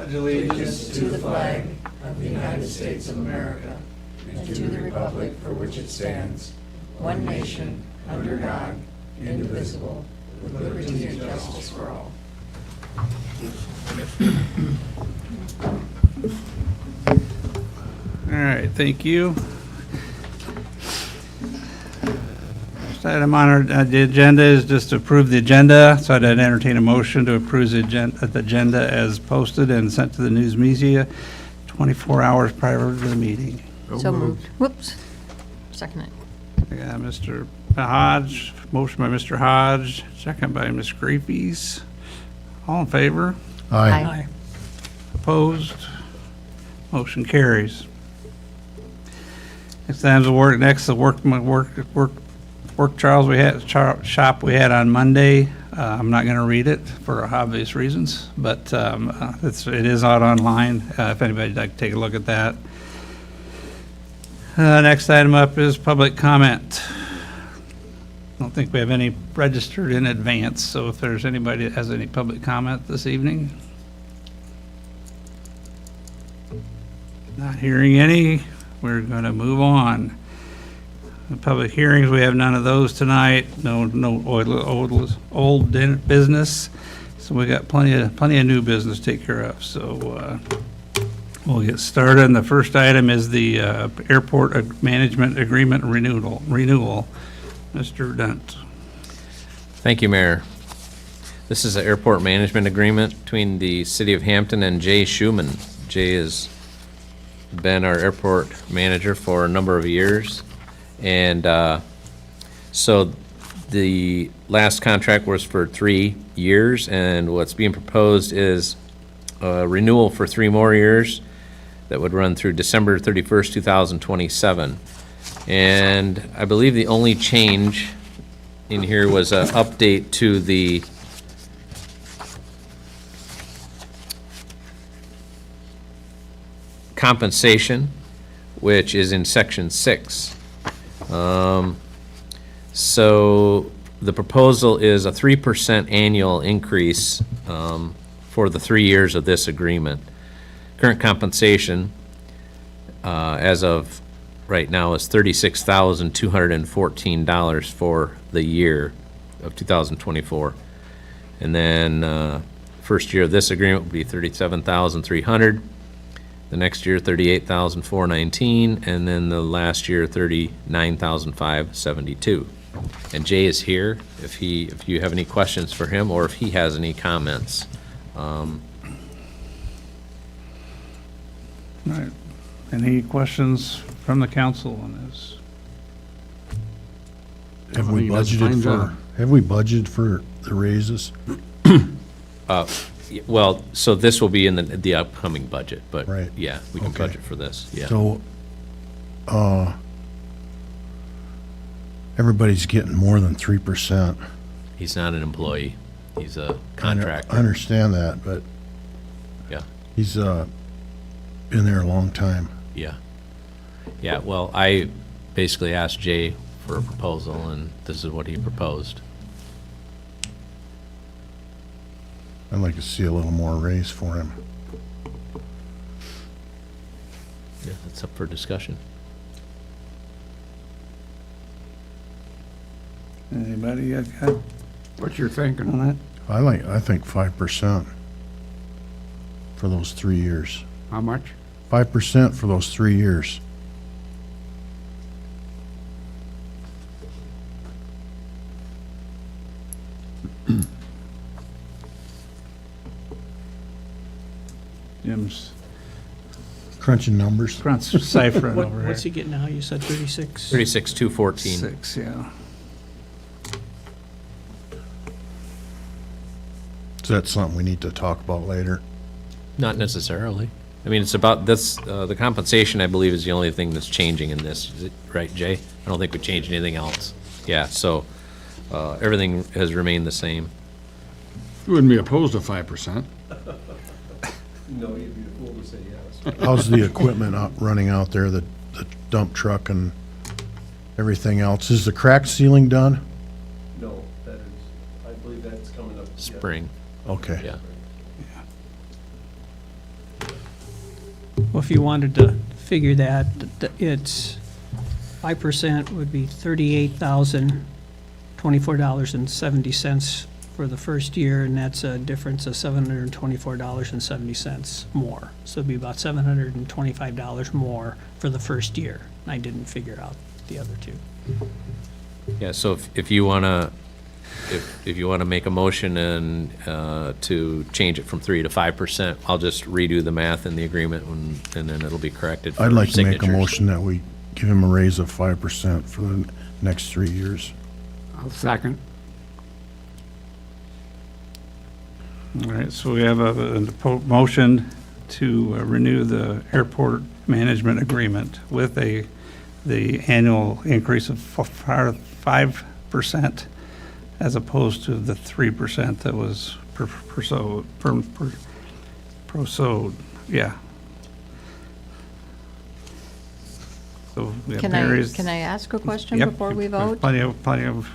pledge allegiance to the flag of the United States of America and to the republic for which it stands, one nation, under God, indivisible, with liberty and justice for all. All right, thank you. First item on the agenda is just to approve the agenda. So I'd entertain a motion to approve the agenda as posted and sent to the news media 24 hours prior to the meeting. So moved. Whoops. Second it. I got Mr. Hodge, motion by Mr. Hodge, second by Ms. Grappies. All in favor? Aye. Opposed? Motion carries. Next item's the work trials we had, shop we had on Monday. I'm not going to read it for obvious reasons, but it is out online if anybody'd like to take a look at that. Next item up is public comment. I don't think we have any registered in advance, so if there's anybody that has any public comment this evening. Not hearing any, we're going to move on. The public hearings, we have none of those tonight. No old business. So we got plenty of new business to take care of. So we'll get started. And the first item is the airport management agreement renewal. Mr. Dent. Thank you, Mayor. This is an airport management agreement between the City of Hampton and Jay Schuman. Jay has been our airport manager for a number of years. And so the last contract was for 3 years, and what's being proposed is a renewal for 3 more years that would run through December 31st, 2027. And I believe the only change in here was an update to the compensation, which is in section 6. So the proposal is a 3% annual increase for the 3 years of this agreement. Current compensation as of right now is $36,214 for the year of 2024. And then first year of this agreement will be $37,300. The next year, $38,419, and then the last year, $39,572. And Jay is here if you have any questions for him or if he has any comments. All right. Any questions from the council on this? Have we budgeted for the raises? Well, so this will be in the upcoming budget, but Right. yeah, we can Okay. budget for this, yeah. So, everybody's getting more than 3%. He's not an employee, he's a I contractor, understand that, but yeah, he's been there a long time. yeah. Yeah, well, I basically asked Jay for a proposal, and this is what he proposed. I'd like to see a little more raise for him. Yeah, it's up for discussion. Anybody got What you're thinking? on that? I think 5% for those 3 years. How much? 5% for those 3 years. Jim's Crunching numbers. ciphering over here. What's he getting now? You said 36? 36,214. 6, yeah. Is that something we need to talk about later? Not necessarily. I mean, it's about this, the compensation, I believe, is the only thing that's changing in this. Is it right, Jay? I don't think we changed anything else. Yeah, so everything has remained the same. You wouldn't be opposed to 5%. No, you'd be a fool to say yes. How's the equipment running out there, the dump truck and everything else? Is the crack ceiling done? No, that is, I believe that's coming up. Spring, Okay. yeah. Well, if you wanted to figure that, it's 5% would be $38,024.70 for the first year, and that's a difference of $724.70 more. So it'd be about $725 more for the first year. I didn't figure out the other two. Yeah, so if you wanna, if you wanna make a motion and, to change it from 3 to 5%, I'll just redo the math in the agreement and then it'll be corrected for I'd like to make a signatures. motion that we give him a raise of 5% for the next 3 years. I'll second. All right, so we have a motion to renew the airport management agreement with the annual increase of 5% as opposed to the 3% that was proposed, yeah. So we have Can various. I ask a question Yep, before we vote? Plenty of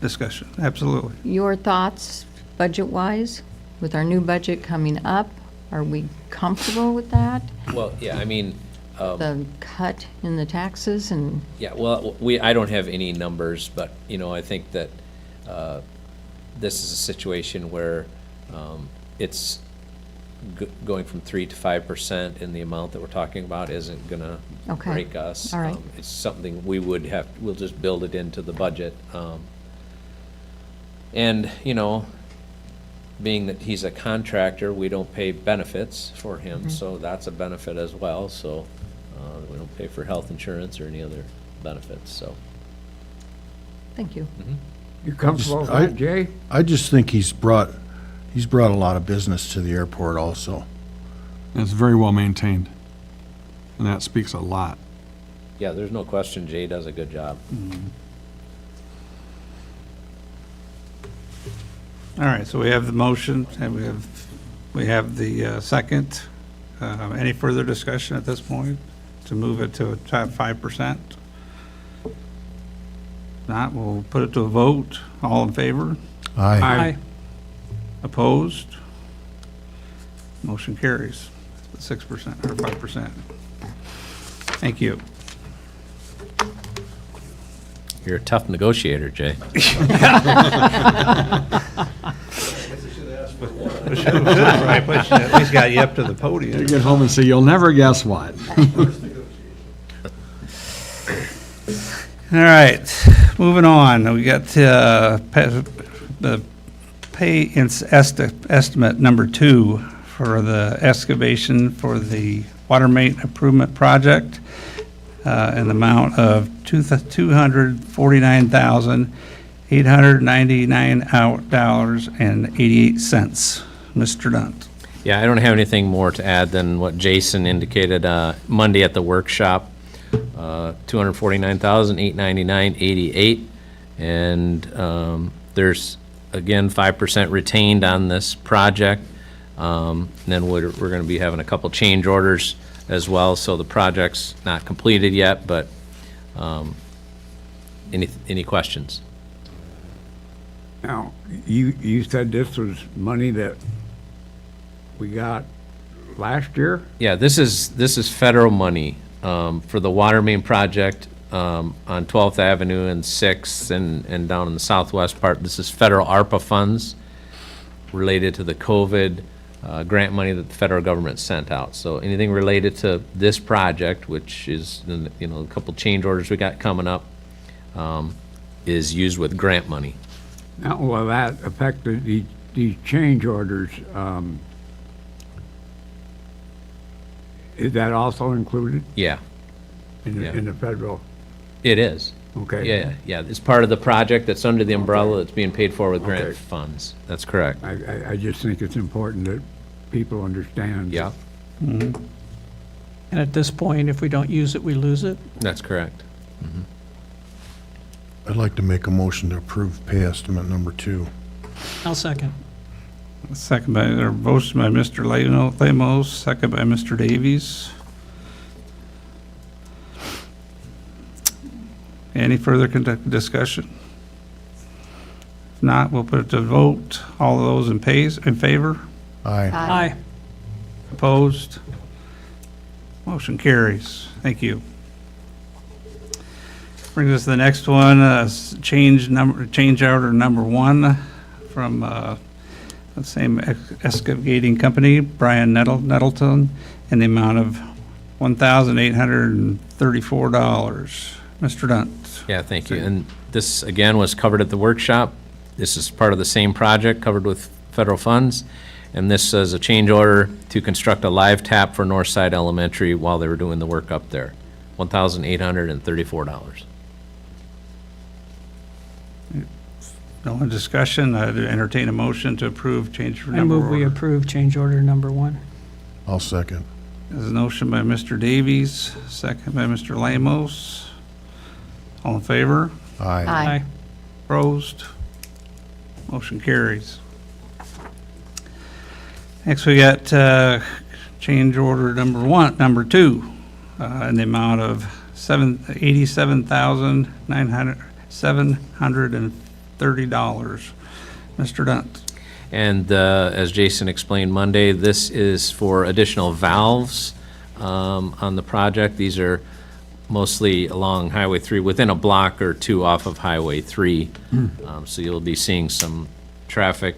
discussion, absolutely. Your thoughts, budget-wise, with our new budget coming up? Are we comfortable with that? Well, yeah, I mean, The cut in the taxes and, yeah, well, I don't have any numbers, but, I think that this is a situation where it's going from 3 to 5% in the amount that we're talking about isn't gonna Okay. break us. All right. It's something we'll just build it into the budget. And, being that he's a contractor, we don't pay benefits for him, so that's a benefit as well, so we don't pay for health insurance or any other benefits, so. thank you. You comfortable with I- that, Jay? I just think he's brought a lot of business to the airport also. And it's very well maintained. And that speaks a lot. Yeah, there's no question Jay does a good job. All right, so we have the motion, and we have the second. Any further discussion at this point to move it to a top 5%? Not, we'll put it to a vote. All in favor? Aye. Opposed? Motion carries. 6% or 5%. Thank you. You're a tough negotiator, Jay. Right, but at least got you up to the podium. You get home and say, you'll never guess what. All right, moving on. We got the pay estimate number 2 for the excavation for the water main improvement project in the amount of $249,899.88. Mr. Dunt. Yeah, I don't have anything more to add than what Jason indicated Monday at the workshop. $249,899.88, and there's again 5% retained on this project. And then we're going to be having a couple change orders as well, so the project's not completed yet. But any questions? Now, you said this was money that we got last year? Yeah, this is federal money for the water main project on 12th Avenue and 6th and down in the southwest part. This is federal ARPA funds related to the COVID grant money that the federal government sent out. So anything related to this project, which is, a couple change orders we got coming up, is used with grant money. Now, will that affect these change orders? Is that also included Yeah, in Yeah. in the federal? it is. Okay. Yeah, it's part of the project that's under the umbrella that's being paid for with grant Okay. funds. That's correct. I just think it's important that people understand. Yeah, And at this point, if we don't use it, we lose it. that's correct. I'd like to make a motion to approve pay estimate number 2. I'll second. Second by, or motion by Mr. Lemos, second by Mr. Davies. Any further discussion? If not, we'll put it to vote. All of those in favor? Aye. Aye. Opposed? Motion carries. Thank you. Brings us to the next one, change order number 1 from the same excavating company, Brian Nettleton, in the amount of $1,834. Mr. Dunt. Yeah, thank you. And this, again, was covered at the workshop. This is part of the same project covered with federal funds. And this is a change order to construct a live tap for Northside Elementary while they were doing the work up there. $1,834. No discussion. I'd entertain a motion to approve change order I number move we approve change order number 1. I'll second. There's a motion by Mr. Davies, second by Mr. Lamos. All in favor? Aye. Aye. Opposed? Motion carries. Next, we got change order number 2, in the amount of $87,730. Mr. Dunt. And as Jason explained Monday, this is for additional valves on the project. These are mostly along Highway 3, within a block or two off of Highway 3. So you'll be seeing some traffic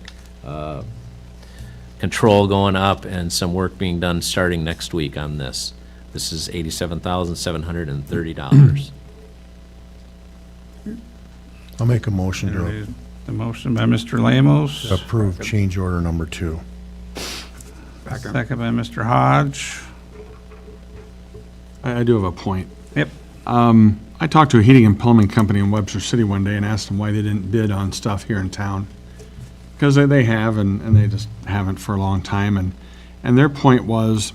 control going up and some work being done starting next week on this. This is $87,730. I'll make a motion to The motion by Mr. Lamos, approve change order number 2. second by Mr. Hodge. I do have a point. Yep. I talked to a heating and plumbing company in Webster City one day and asked them why they didn't bid on stuff here in town. Because they have, and they just haven't for a long time. And their point was,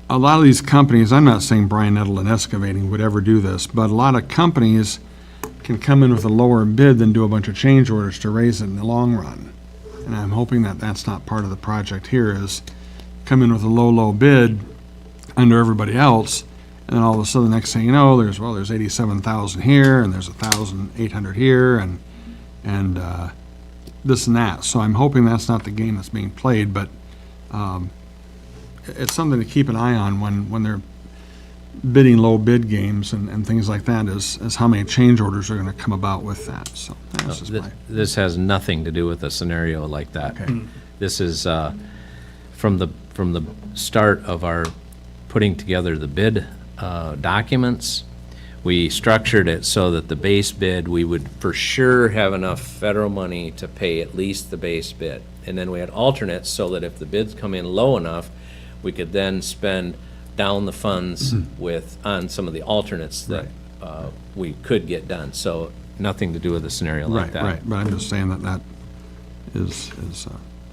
a lot of these companies, I'm not saying Brian Nettleton Excavating would ever do this, but a lot of companies can come in with a lower bid than do a bunch of change orders to raise it in the long run. And I'm hoping that that's not part of the project here, is come in with a low bid under everybody else, and then all of a sudden, the next thing you know, there's 87,000 here, and there's 1,800 here, and this and that. So I'm hoping that's not the game that's being played, but it's something to keep an eye on when they're bidding low bid games and things like that, is how many change orders are going to come about with that. So that's just my. This has nothing to do with a scenario like that. Okay. This is from the start of our putting together the bid documents. We structured it so that the base bid, we would for sure have enough federal money to pay at least the base bid. And then we had alternates so that if the bids come in low enough, we could then spend down the funds on some of the alternates that we could get done. So nothing to do with a scenario like that. Right, but I'm just saying that is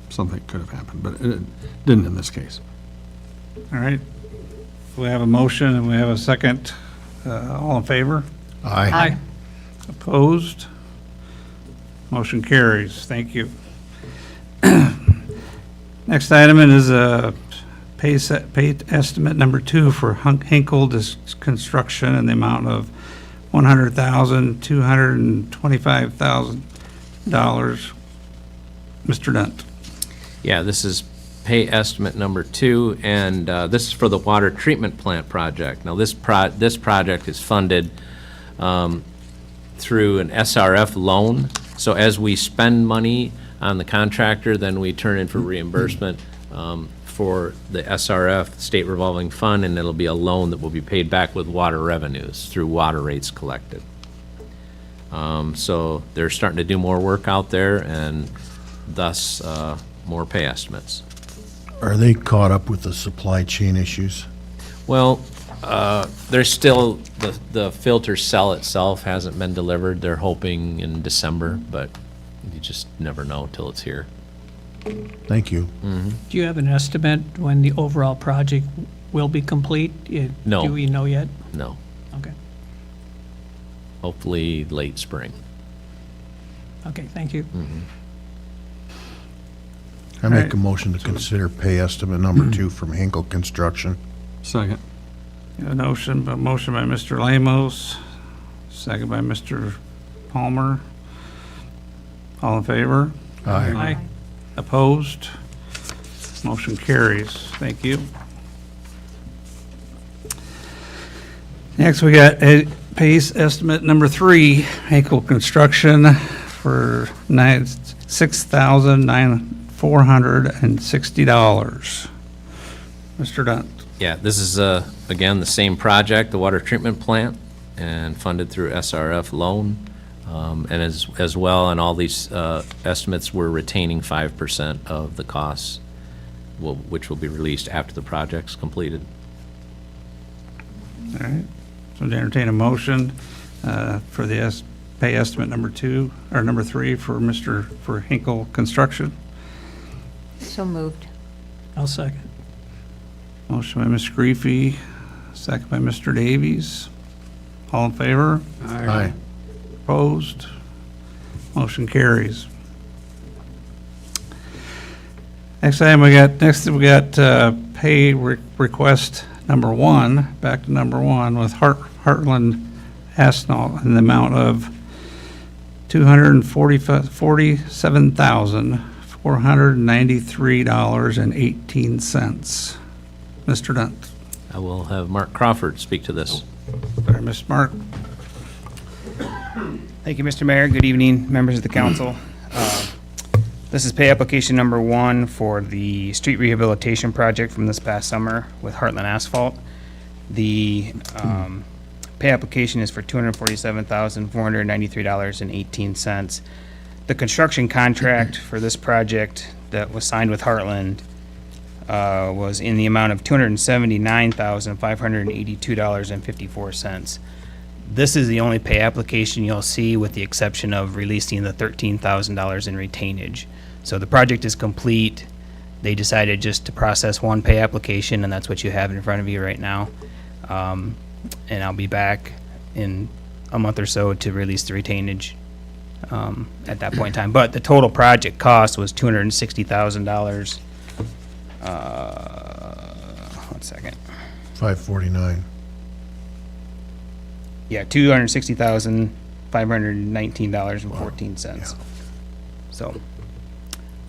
something that could have happened, but it didn't in this case. All right. We have a motion and we have a second. All in favor? Aye. Opposed? Motion carries. Thank you. Next item is pay estimate number 2 for Hinkle Construction in the amount of $100,225,000. Mr. Dunt. Yeah, this is pay estimate number 2, and this is for the water treatment plant project. Now, this project is funded through an SRF loan. So as we spend money on the contractor, then we turn in for reimbursement for the SRF, State Revolving Fund, and it'll be a loan that will be paid back with water revenues through water rates collected. So they're starting to do more work out there, and thus more pay estimates. Are they caught up with the supply chain issues? Well, there's still, the filter cell itself hasn't been delivered. They're hoping in December, but you just never know till it's here. Thank you. Do you have an estimate when the overall project will be complete? No. Do we know yet? No, Okay. hopefully late spring. Okay, thank you. I make a motion to consider pay estimate number 2 from Hinkle Construction. Second. A motion by Mr. Lamos, second by Mr. Palmer. All in favor? Opposed? Motion carries. Thank you. Next, we got PACE estimate number 3, Hinkle Construction for $6,460. Mr. Dunt. Yeah, this is, again, the same project, the water treatment plant, and funded through SRF loan. And as well, on all these estimates, we're retaining 5% of the costs, which will be released after the project's completed. All right, so to entertain a motion for the pay estimate number 2, or number 3 for Hinkle Construction. So moved. I'll second. Motion by Mr. Griffey, second by Mr. Davies. All in favor? Aye. Opposed? Motion carries. Next we got pay request number 1, back to number 1 with Heartland Asphalt in the amount of $247,493.18. Mr. Dunt. I will have Mark Crawford speak to this. Sorry, Ms. Mark. Thank you, Mr. Mayor. Good evening, members of the council. This is pay application number 1 for the street rehabilitation project from this past summer with Heartland Asphalt. The pay application is for $247,493.18. The construction contract for this project that was signed with Heartland was in the amount of $279,582.54. This is the only pay application you'll see, with the exception of releasing the $13,000 in retainage. So the project is complete. They decided just to process one pay application, and that's what you have in front of you right now. And I'll be back in a month or so to release the retainage at that point in time. But the total project cost was $260,000. 1 second. 549. Yeah, $260,519.14. So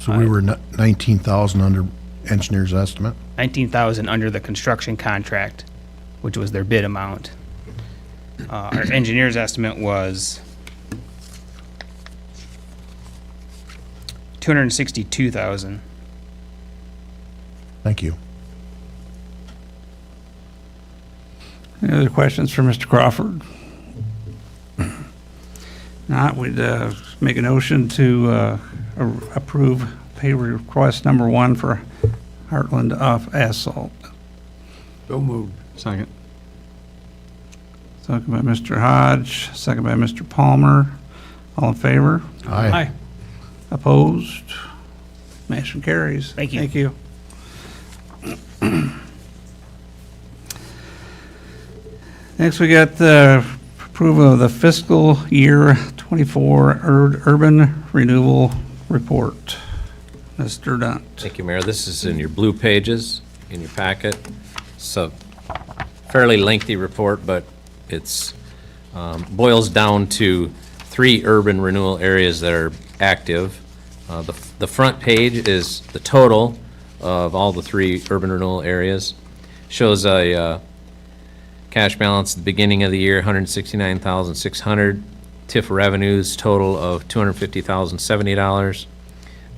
So we were 19,000 under engineer's estimate? 19,000 under the construction contract, which was their bid amount. Our engineer's estimate was $262,000. Thank you. Any other questions for Mr. Crawford? Not, we'd make a motion to approve pay request number 1 for Heartland Asphalt. So moved. Second. Second by Mr. Hodge, second by Mr. Palmer. All in favor? Aye. Opposed? Motion carries. Thank you. Thank you. Next, we got the approval of the fiscal year 24 urban renewal report. Mr. Dunt. Thank you, Mayor. This is in your blue pages in your packet. It's a fairly lengthy report, but it's boils down to 3 urban renewal areas that are active. The front page is the total of all the 3 urban renewal areas. Shows a cash balance at the beginning of the year, $169,600. TIF revenues total of $250,070,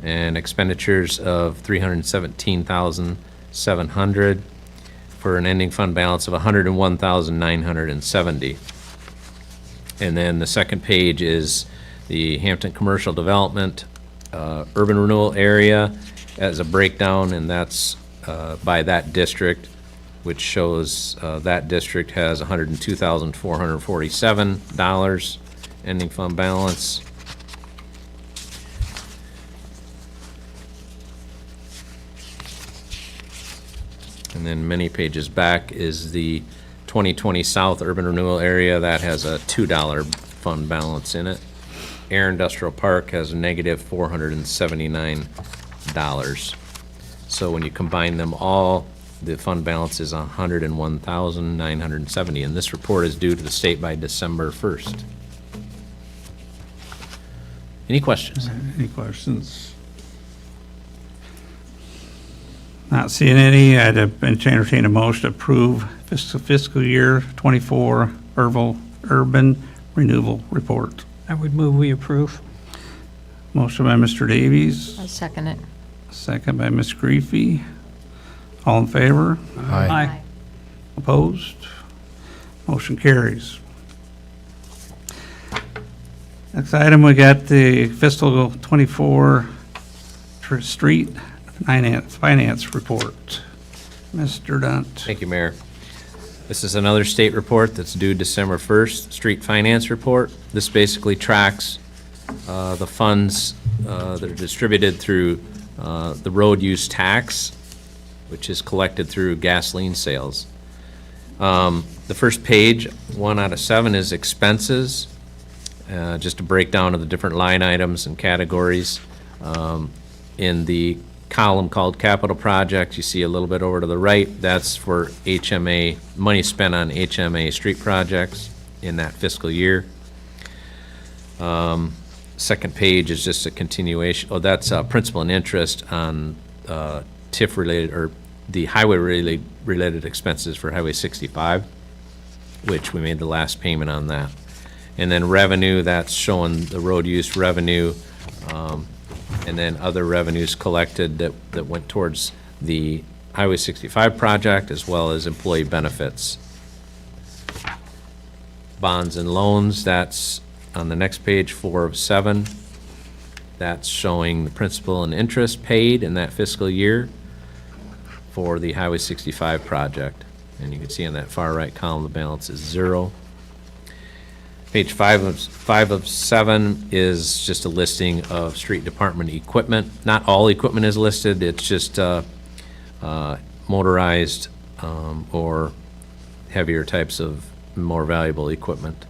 and expenditures of $317,700 for an ending fund balance of $101,970. And then the second page is the Hampton Commercial Development urban renewal area as a breakdown, and that's by that district, which shows that district has $102,447 ending fund balance. And then many pages back is the 2020 South Urban Renewal Area that has a $2 fund balance in it. Air Industrial Park has a negative $479. So when you combine them all, the fund balance is $101,970, and this report is due to the state by December 1st. Any questions? Any questions? Not seeing any. I'd entertain a motion to approve fiscal year '24 urban renewal report. I would move we approve. Motion by Mr. Davies, I second it. second by Ms. Greafy. All in favor? Aye. Opposed? Motion carries. Next item, we got the fiscal '24 street finance report. Mr. Dunt. Thank you, Mayor. This is another state report that's due December 1st, street finance report. This basically tracks the funds that are distributed through the road use tax, which is collected through gasoline sales. The first page, 1 out of 7, is expenses, just a breakdown of the different line items and categories. In the column called capital projects, you see a little bit over to the right, that's for HMA, money spent on HMA street projects in that fiscal year. Second page is just a continuation, that's principal and interest on TIF related, or the highway related expenses for Highway 65, which we made the last payment on that. And then revenue, that's showing the road use revenue, and then other revenues collected that went towards the Highway 65 project, as well as employee benefits. Bonds and loans, that's on the next page, 4 of 7. That's showing the principal and interest paid in that fiscal year for the Highway 65 project. And you can see on that far right column, the balance is 0. Page 5 of 7 is just a listing of street department equipment. Not all equipment is listed, it's just motorized or heavier types of more valuable equipment.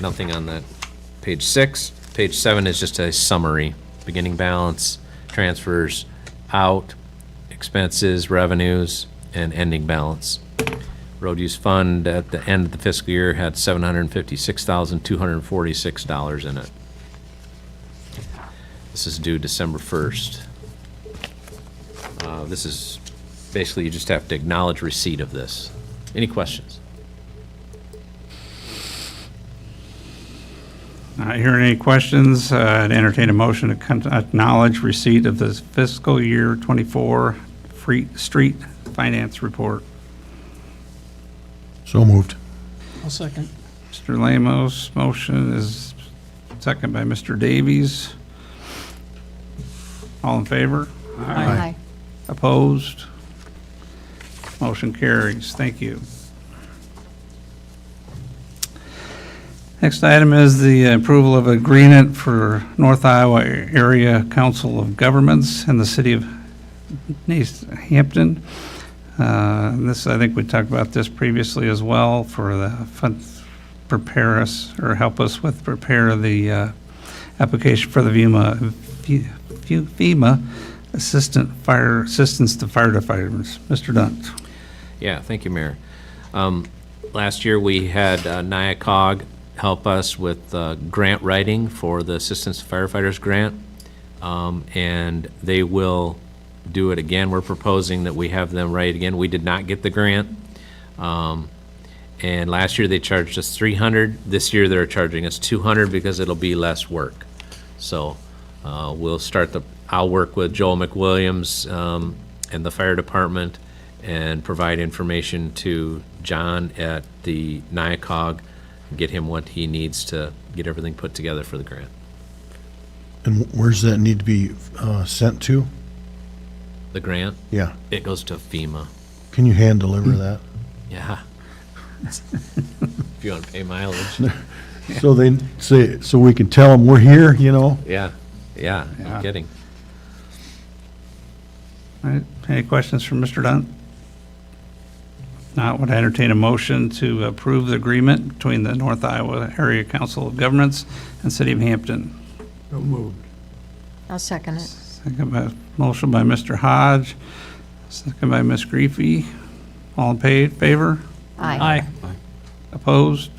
Nothing on that. Page 6. Page 7 is just a summary. Beginning balance, transfers out, expenses, revenues, and ending balance. Road use fund at the end of the fiscal year had $756,246 in it. This is due December 1st. This is basically, you just have to acknowledge receipt of this. Any questions? Not hearing any questions, I'd entertain a motion to acknowledge receipt of the fiscal year '24 street finance report. So moved. I'll second. Mr. Lamos, motion is second by Mr. Davies. All in favor? Aye. Opposed? Motion carries. Thank you. Next item is the approval of agreement for North Iowa Area Council of Governments and the City of Hampton. This, I think we talked about this previously as well, for the prepare us or help us with prepare the application for the FEMA assistance to firefighters. Mr. Dunt. Yeah, thank you, Mayor. Last year, we had NIACOG help us with grant writing for the Assistance to Firefighters grant, and they will do it again. We're proposing that we have them write again. We did not get the grant, and last year they charged us $300. This year they're charging us $200 because it'll be less work. So we'll start I'll work with Joel McWilliams and the fire department and provide information to John at the NIACOG, get him what he needs to get everything put together for the grant. And where's that need to be sent to? The grant, Yeah. it goes to FEMA. Can you hand deliver that? Yeah. If you want to pay mileage. So they say, so we can tell them we're here, you know? Yeah, Yeah. no kidding. All right, any questions from Mr. Dunt? Not, would I entertain a motion to approve the agreement between the North Iowa Area Council of Governments and City of Hampton? So moved. I'll second it. Motion by Mr. Hodge, second by Ms. Greafy. All in favor? Aye. Opposed?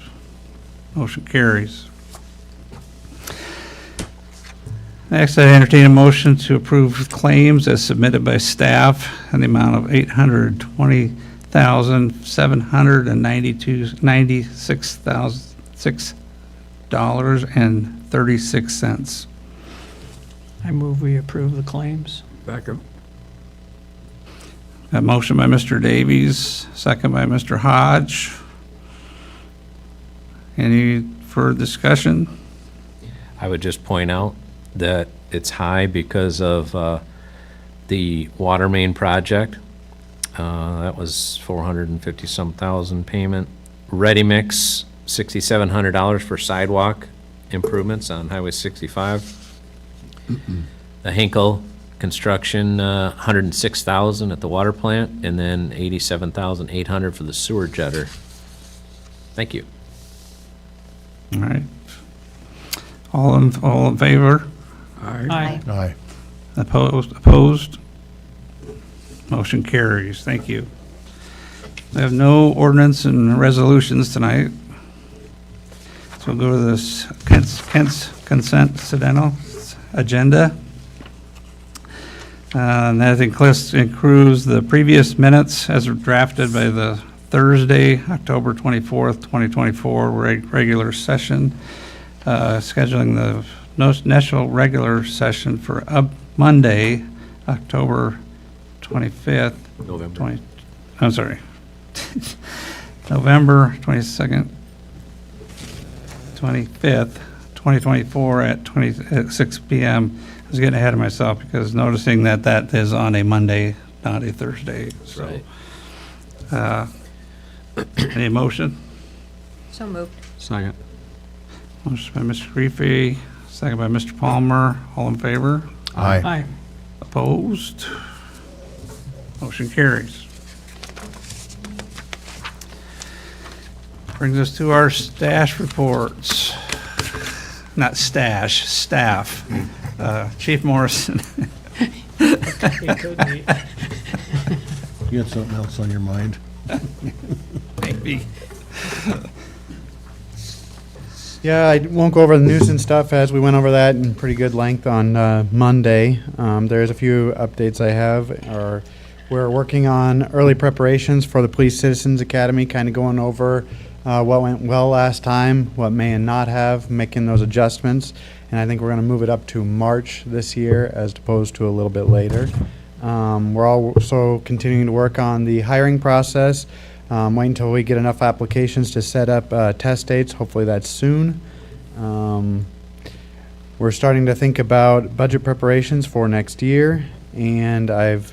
Motion carries. Next, I entertain a motion to approve claims as submitted by staff in the amount of $820,796,006.36. I move we approve the claims. Second. A motion by Mr. Davies, second by Mr. Hodge. Any further discussion? I would just point out that it's high because of the water main project. That was 450-some thousand payment. Ready Mix, $6,700 for sidewalk improvements on Highway 65. The Hinkle construction, $106,000 at the water plant, and then $87,800 for the sewer jetter. Thank you. All right. All in favor? Aye. Aye. Opposed? Motion carries. Thank you. We have no ordinance and resolutions tonight. So we'll go to this consent incidental agenda. And that includes the previous minutes as drafted by the Thursday, October 24th, 2024 regular session, scheduling the national regular session for Monday, October 25th. November. I'm sorry. November 22nd, 25th, 2024 at 6 p.m. I was getting ahead of myself because noticing that is on a Monday, not a Thursday. So, Right. Any motion? So moved. Second. Motion by Mr. Griffey, second by Mr. Palmer. All in favor? Aye. Aye. Opposed? Motion carries. Brings us to our stash reports. Not stash, staff. Chief Morrison. It could be. You got something else on your mind? Maybe. Yeah, I won't go over the nuisance stuff as we went over that in pretty good length on Monday. There's a few updates I have. We're working on early preparations for the Police Citizens Academy, kind of going over what went well last time, what may not have, making those adjustments. And I think we're going to move it up to March this year as opposed to a little bit later. We're also continuing to work on the hiring process. Wait until we get enough applications to set up test dates. Hopefully that's soon. We're starting to think about budget preparations for next year, and I've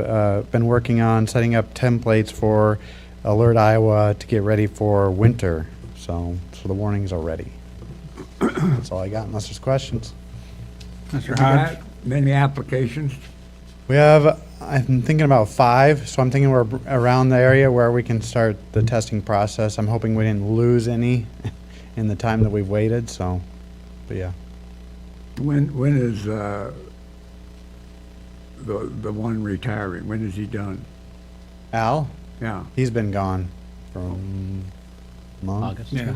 been working on setting up templates for Alert Iowa to get ready for winter. So the warnings are ready. That's all I got, unless there's questions. Mr. You Hodge? got many applications? We have, I'm thinking about 5, so I'm thinking we're around the area where we can start the testing process. I'm hoping we didn't lose any in the time that we've waited, so, but yeah. When is the one retiring? When is he done? Al, Yeah. he's been gone from month. August? Yeah.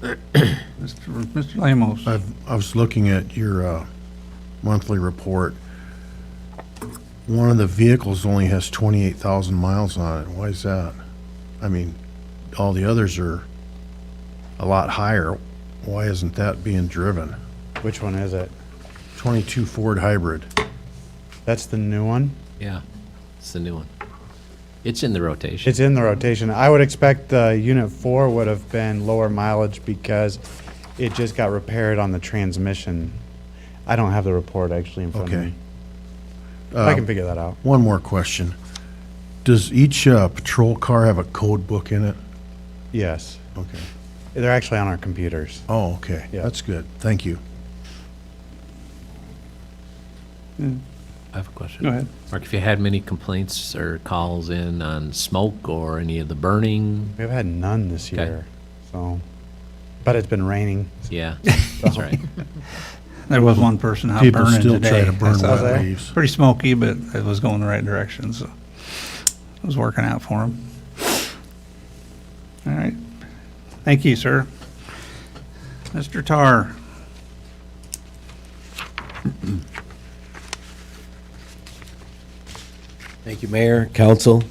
Mr. Lamos. I was looking at your monthly report. One of the vehicles only has 28,000 miles on it. Why is that? I mean, all the others are a lot higher. Why isn't that being driven? Which one is it? 22 Ford Hybrid. That's the new one? Yeah, it's the new one. It's in the rotation. It's in the rotation. I would expect the Unit 4 would have been lower mileage because it just got repaired on the transmission. I don't have the report actually in front of Okay. me. I can figure that out. One more question. Does each patrol car have a code book in it? Yes. Okay. They're actually on our computers. Oh, okay. Yeah. That's good. Thank you. I have a question. Go ahead. Mark, if you had many complaints or calls in on smoke or any of the burning, We've had none this Okay. year, so, but it's been raining. yeah, that's right. There was one person out People burning still today. try to burn I saw wet that. leaves. Pretty smoky, but it was going the right direction, so it was working out for him. All right. Thank you, sir. Mr. Tar. Thank you, Mayor, Council.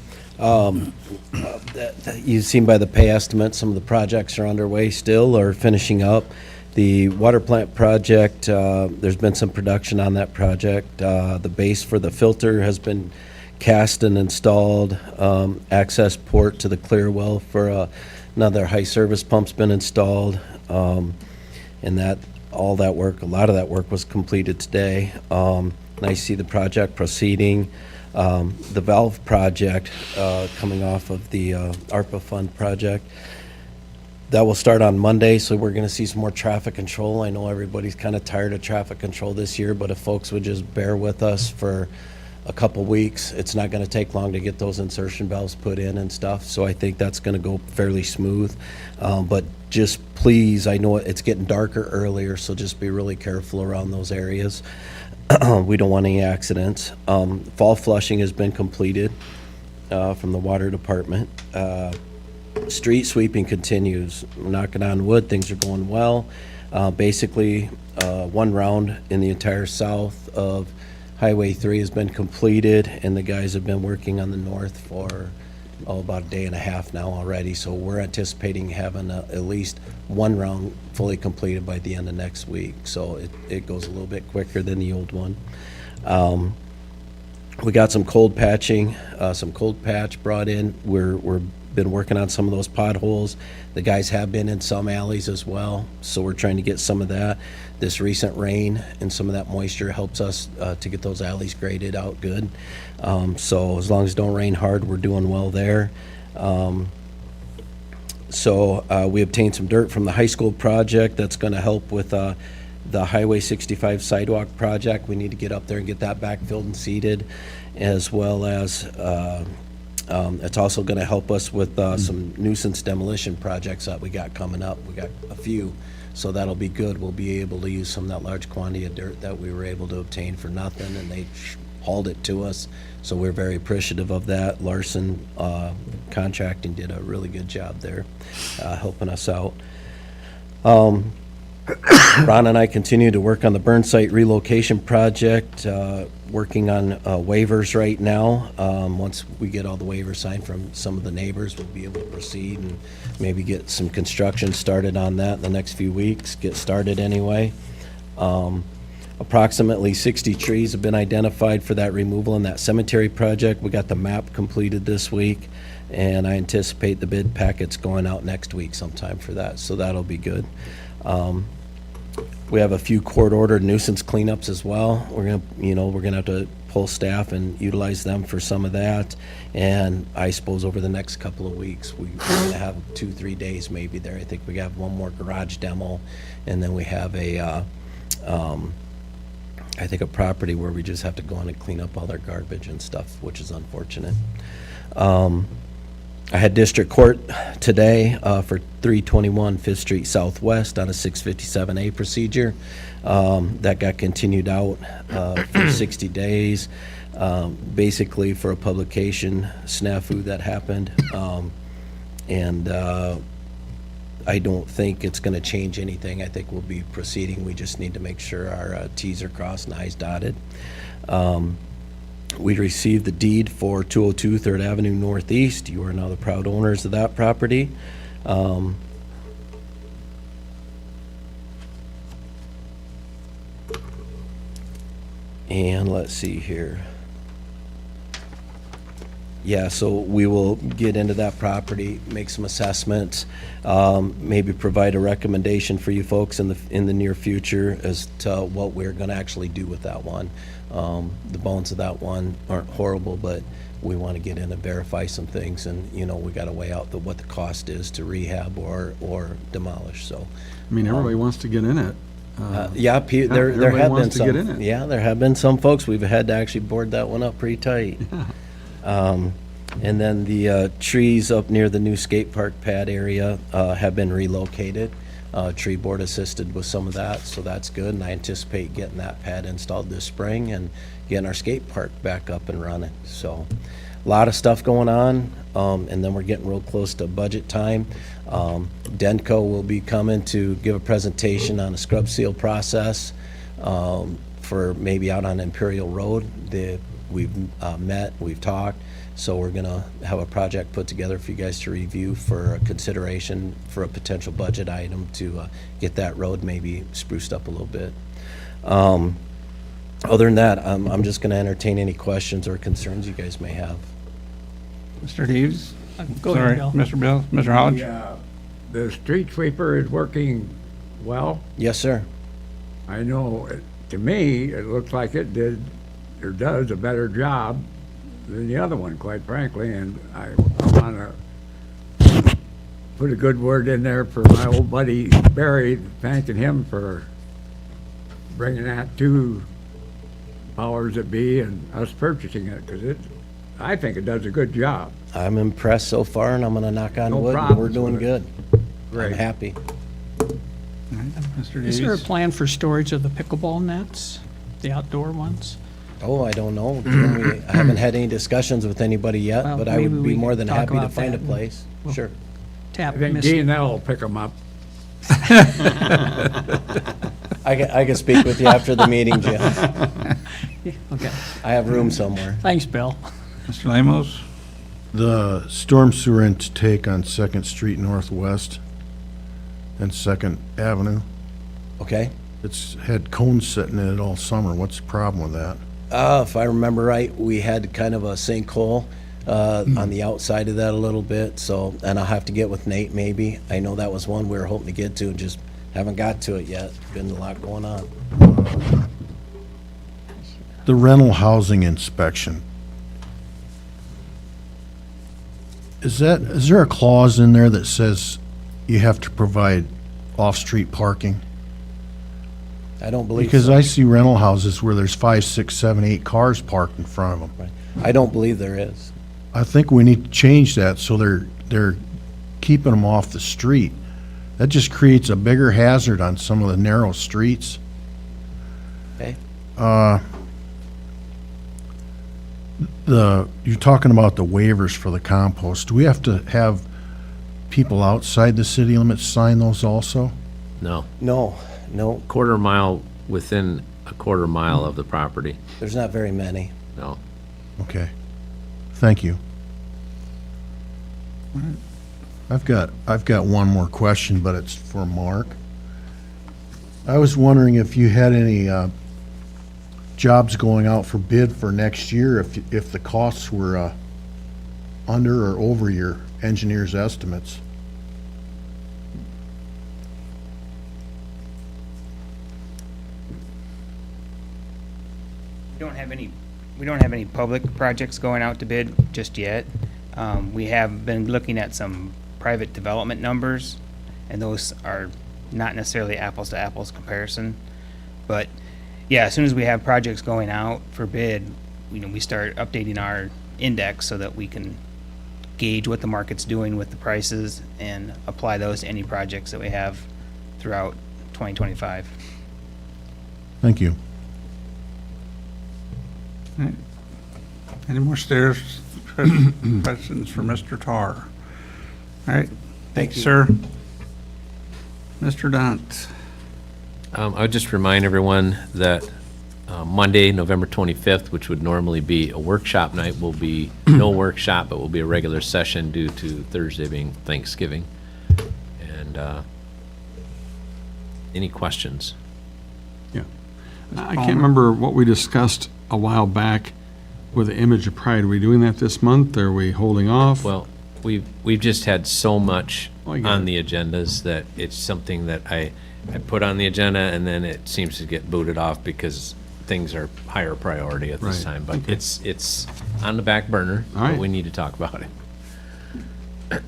You've seen by the pay estimate, some of the projects are underway still or finishing up. The water plant project, there's been some production on that project. The base for the filter has been cast and installed. Access port to the clear well for another high service pump's been installed. And that, all that work, a lot of that work was completed today. And I see the project proceeding. The valve project, coming off of the ARPA fund project, that will start on Monday, so we're gonna see some more traffic control. I know everybody's kind of tired of traffic control this year, but if folks would just bear with us for a couple weeks, it's not gonna take long to get those insertion valves put in and stuff, so I think that's gonna go fairly smooth. But just please, I know it's getting darker earlier, so just be really careful around those areas. We don't want any accidents. Fall flushing has been completed from the water department. Street sweeping continues. Knocking on wood, things are going well. Basically, one round in the entire south of Highway 3 has been completed, and the guys have been working on the north for about a day and a half now already. So we're anticipating having at least one round fully completed by the end of next week. So it goes a little bit quicker than the old one. We got some cold patching, some cold patch brought in. We're been working on some of those potholes. The guys have been in some alleys as well, so we're trying to get some of that. This recent rain and some of that moisture helps us to get those alleys graded out good. So as long as it don't rain hard, we're doing well there. We obtained some dirt from the high school project that's going to help with the Highway 65 sidewalk project. We need to get up there and get that backfilled and seeded, as well as it's also going to help us with some nuisance demolition projects that we got coming up. We got a few, so that'll be good. We'll be able to use some of that large quantity of dirt that we were able to obtain for nothing, and they hauled it to us, so we're very appreciative of that. Larson Contracting did a really good job there, helping us out. Ron and I continue to work on the burn site relocation project, working on waivers right now. Once we get all the waivers signed from some of the neighbors, we'll be able to proceed and maybe get some construction started on that in the next few weeks, get started anyway. Approximately 60 trees have been identified for that removal in that cemetery project. We got the map completed this week, and I anticipate the bid packets going out next week sometime for that, so that'll be good. We have a few court-ordered nuisance cleanups as well. We're gonna have to pull staff and utilize them for some of that. And I suppose over the next couple of weeks, we're gonna have 2-3 days maybe there. I think we have one more garage demo, and then we have a property where we just have to go in and clean up all their garbage and stuff, which is unfortunate. I had district court today for 321 5th Street Southwest on a 657A procedure. That got continued out for 60 days, basically for a publication snafu that happened. I don't think it's going to change anything. I think we'll be proceeding. We just need to make sure our T's are crossed and I's dotted. We received the deed for 202 3rd Avenue Northeast. You are now the proud owners of that property. And let's see here. Yeah, so we will get into that property, make some assessments, maybe provide a recommendation for you folks in the near future as to what we're going to actually do with that one. The bones of that one aren't horrible, but we want to get in and verify some things, and we got to weigh out what the cost is to rehab or demolish. So, I mean, everybody wants to get in it. there everybody have wants been to get in some. it. Yeah, there have been some folks. We've had to actually board that one up pretty tight. And then the trees up near the new skate park pad area have been relocated. Tree board assisted with some of that, so that's good. And I anticipate getting that pad installed this spring and getting our skate park back up and running. So a lot of stuff going on, and then we're getting real close to budget time. Denko will be coming to give a presentation on a scrub seal process for maybe out on Imperial Road. We've met, we've talked, so we're gonna have a project put together for you guys to review for a consideration for a potential budget item to get that road maybe spruced up a little bit. Other than that, I'm just gonna entertain any questions or concerns you guys may have. Mr. Deves? Go ahead, Bill. Sorry, Mr. Bill, Mr. Hodge? The street sweeper is working well. Yes, sir. I know, to me, it looks like it did, or does a better job than the other one, quite frankly, and I want to put a good word in there for my old buddy Barry, thanking him for bringing that to powers that be and us purchasing it, because I think it does a good job. I'm impressed so far, and I'm gonna knock on No wood, and we're problems doing with good. it. I'm Great. happy. Mr. Is there a Deves? plan for storage of the pickleball nets, the outdoor ones? Oh, I don't know. I haven't had any discussions with anybody yet, Well, but I maybe would we be more can than talk happy to about find a that. place. Well- Sure. Tap, I think Miss- D&L will pick them up. I can speak with you after the meeting, Jim. Okay, I have room somewhere. thanks, Bill. Mr. Lamos? The storm sewer intake on Second Street Northwest and Second Avenue, Okay? it's had cones sitting in it all summer. What's the problem with that? If I remember right, we had kind of a sinkhole on the outside of that a little bit, so, and I'll have to get with Nate maybe. I know that was one we were hoping to get to and just haven't got to it yet. Been a lot going on. The rental housing inspection. Is there a clause in there that says you have to provide off-street parking? I don't believe Because so. I see rental houses where there's 5, 6, 7, 8 cars parked in front of them. I don't believe there is. I think we need to change that so they're keeping them off the street. That just creates a bigger hazard on some of the narrow streets. Okay? You're talking about the waivers for the compost. Do we have to have people outside the city limits sign those also? No, No, quarter mile within a quarter mile of the property, there's not very many. no. Okay. Thank you. I've got one more question, but it's for Mark. I was wondering if you had any jobs going out for bid for next year, if the costs were under or over your engineer's estimates. We don't have any public projects going out to bid just yet. We have been looking at some private development numbers, and those are not necessarily apples to apples comparison. But yeah, as soon as we have projects going out for bid, we start updating our index so that we can gauge what the market's doing with the prices and apply those to any projects that we have throughout 2025. All Thank you. right. Any more questions for Mr. Tar? All right, thank you, sir. Mr. Dunt? I would just remind everyone that Monday, November 25th, which would normally be a workshop night, will be no workshop, but will be a regular session due to Thursday being Thanksgiving. And any questions? I can't remember what we discussed a while back with the Image of Pride. Are we doing that this month? Or are we holding off? Well, we've just had so much Oh, I get on it. the agendas that it's something that I put on the agenda and then it seems to get booted off because things are higher priority at this Right, time. But okay. it's on the back burner, All but right. we need to talk about it.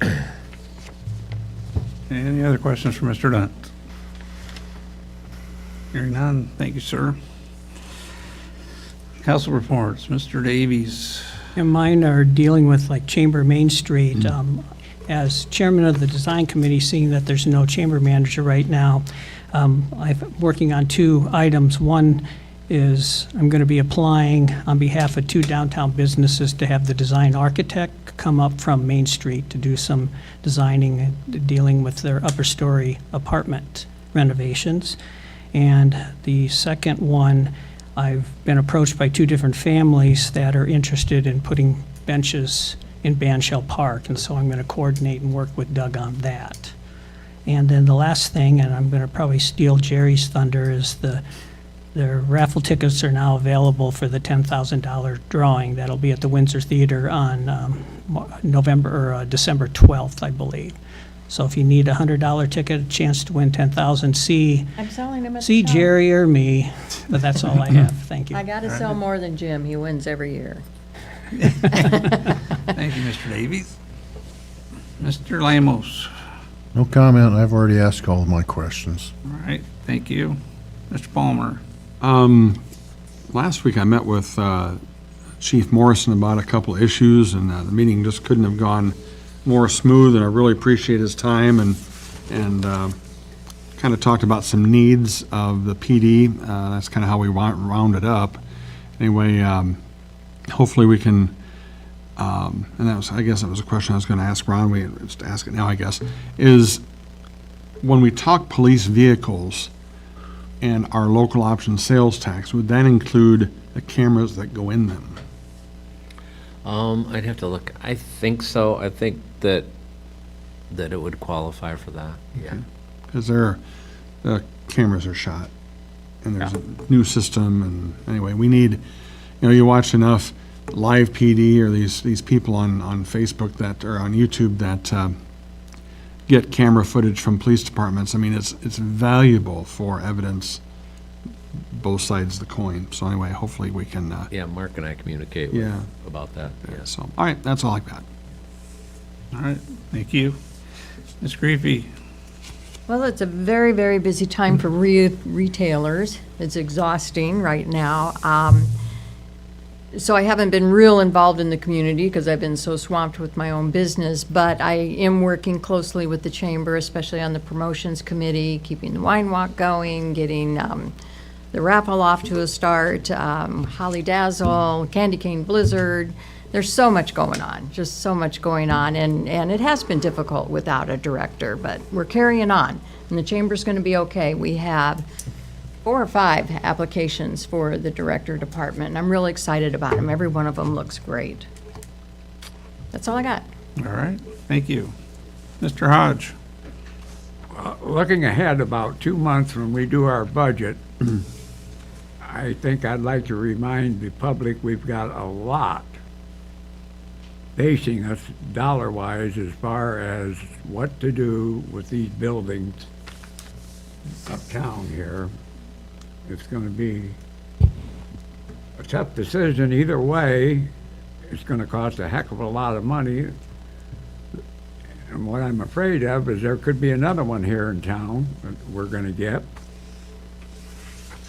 Any other questions for Mr. Dunt? Hearing none, thank you, sir. Council reports, Mr. Davies. And mine are dealing with like Chamber Main Street. As chairman of the design committee, seeing that there's no chamber manager right now, I'm working on two items. One is I'm going to be applying on behalf of two downtown businesses to have the design architect come up from Main Street to do some designing and dealing with their upper story apartment renovations. And the second one, I've been approached by 2 different families that are interested in putting benches in Bandshell Park, and so I'm going to coordinate and work with Doug on that. And then the last thing, and I'm going to probably steal Jerry's thunder, is the raffle tickets are now available for the $10,000 drawing. That'll be at the Windsor Theater on December 12th, I believe. So if you need a $100 ticket, a chance to win 10,000, see I'm selling them at the see shop. Jerry or me. But that's all I have. Thank you. I gotta sell more than Jim. He wins every year. Thank you, Mr. Davies. Mr. Lamos. No comment. I've already asked all of my questions. All right, thank you. Mr. Palmer. Last week I met with Chief Morrison about a couple of issues, and the meeting just couldn't have gone more smooth, and I really appreciate his time and kind of talked about some needs of the PD. That's kind of how we rounded up. Anyway, hopefully we can, and I guess that was a question I was going to ask Ron, we just ask it now, I guess, is when we talk police vehicles and our local option sales tax, would that include the cameras that go in them? I'd have to look. I think so. I think that it would qualify for that. Yeah. Because the cameras are shot, and there's a new system, and anyway, we need, you watch enough live PD or these people on Facebook that, or on YouTube that get camera footage from police departments. I mean, it's valuable for evidence, both sides of the coin. So anyway, hopefully we can. Yeah, Mark and I communicate about that. Yeah. So, all right, that's all I got. All right, thank you. Ms. Griefy. Well, it's a very, very busy time for retailers. It's exhausting right now. So I haven't been real involved in the community because I've been so swamped with my own business, but I am working closely with the chamber, especially on the promotions committee, keeping the wine walk going, getting the raffle off to a start, Holly Dazzle, Candy Cane Blizzard. There's so much going on, just so much going on, and it has been difficult without a director, but we're carrying on, and the chamber's going to be okay. We have 4 or 5 applications for the director department, and I'm really excited about them. Every one of them looks great. That's all I got. All right, thank you. Mr. Hodge. Looking ahead about 2 months when we do our budget, I think I'd like to remind the public we've got a lot facing us dollar-wise as far as what to do with these buildings uptown here. It's going to be a tough decision either way. It's going to cost a heck of a lot of money. And what I'm afraid of is there could be another one here in town that we're going to get.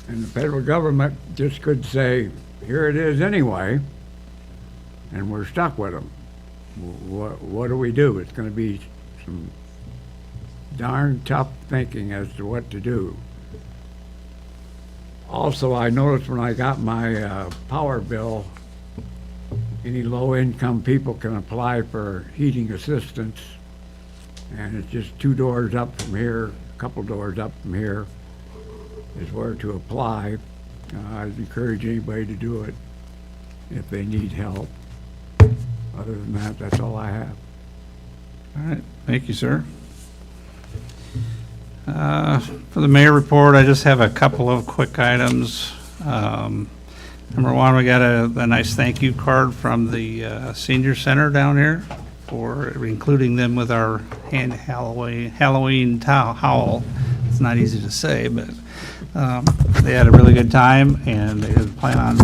And the federal government just could say, here it is anyway, and we're stuck with them. What do we do? It's going to be some darn tough thinking as to what to do. Also, I noticed when I got my power bill, any low-income people can apply for heating assistance, and it's just 2 doors up from here, a couple doors up from here is where to apply. I'd encourage anybody to do it if they need help. Other than that, that's all I have. All right, thank you, sir. For the mayor report, I just have a couple of quick items. Number one, we got a nice thank you card from the senior center down here for including them with our Halloween howl. It's not easy to say, but they had a really good time, and they plan on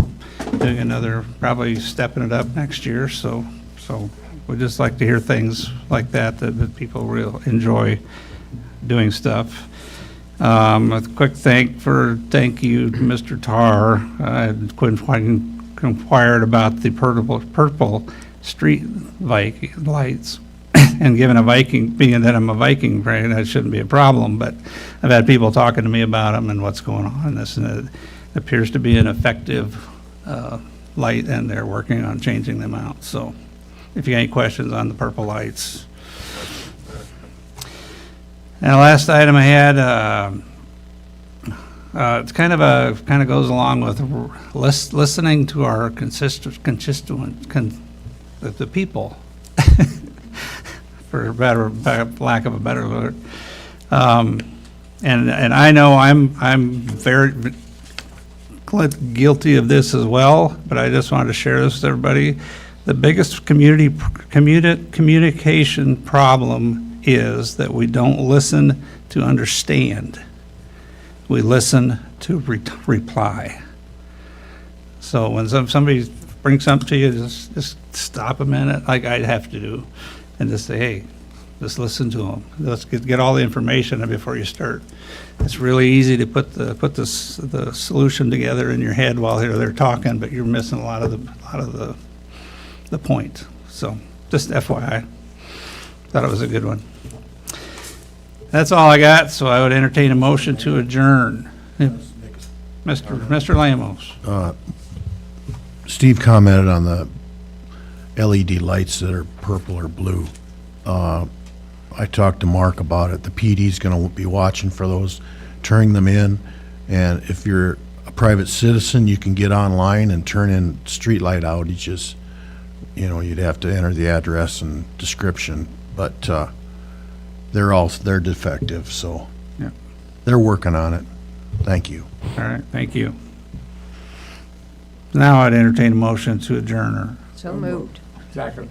doing another, probably stepping it up next year. So we'd just like to hear things like that people really enjoy doing stuff. A quick thank you to Mr. Tarr. I inquired about the purple street Viking lights, and being that I'm a Viking fan, that shouldn't be a problem, but I've had people talking to me about them and what's going on in this, and it appears to be an effective light, and they're working on changing them out. So if you got any questions on the purple lights. And the last item I had, It's kind of goes along with listening to our the people, for lack of a better word. And I know I'm very guilty of this as well, but I just wanted to share this with everybody. The biggest communication problem is that we don't listen to understand. We listen to reply. So when somebody brings something to you, just stop a minute, like I'd have to do, and just say, hey, just listen to them. Let's get all the information before you start. It's really easy to put the solution together in your head while they're talking, but you're missing a lot of the point. So just FYI, thought it was a good one. That's all I got, so I would entertain a motion to adjourn. Mr. Lamos. Steve commented on the LED lights that are purple or blue. I talked to Mark about it. The PD's going to be watching for those, turning them in. And if you're a private citizen, you can get online and turn in street light outages. You'd have to enter the address and description, but they're defective, so Yeah. they're working on it. Thank you. All right, thank you. Now I'd entertain a motion to adjourn. So moved. Second.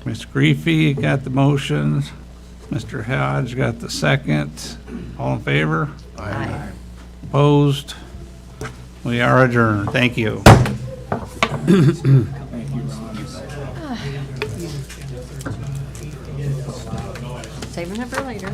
Mr. Griffey got the motion. Mr. Hodge got the second. All in favor? Aye. Opposed? We are adjourned. Thank you. Saving it for later.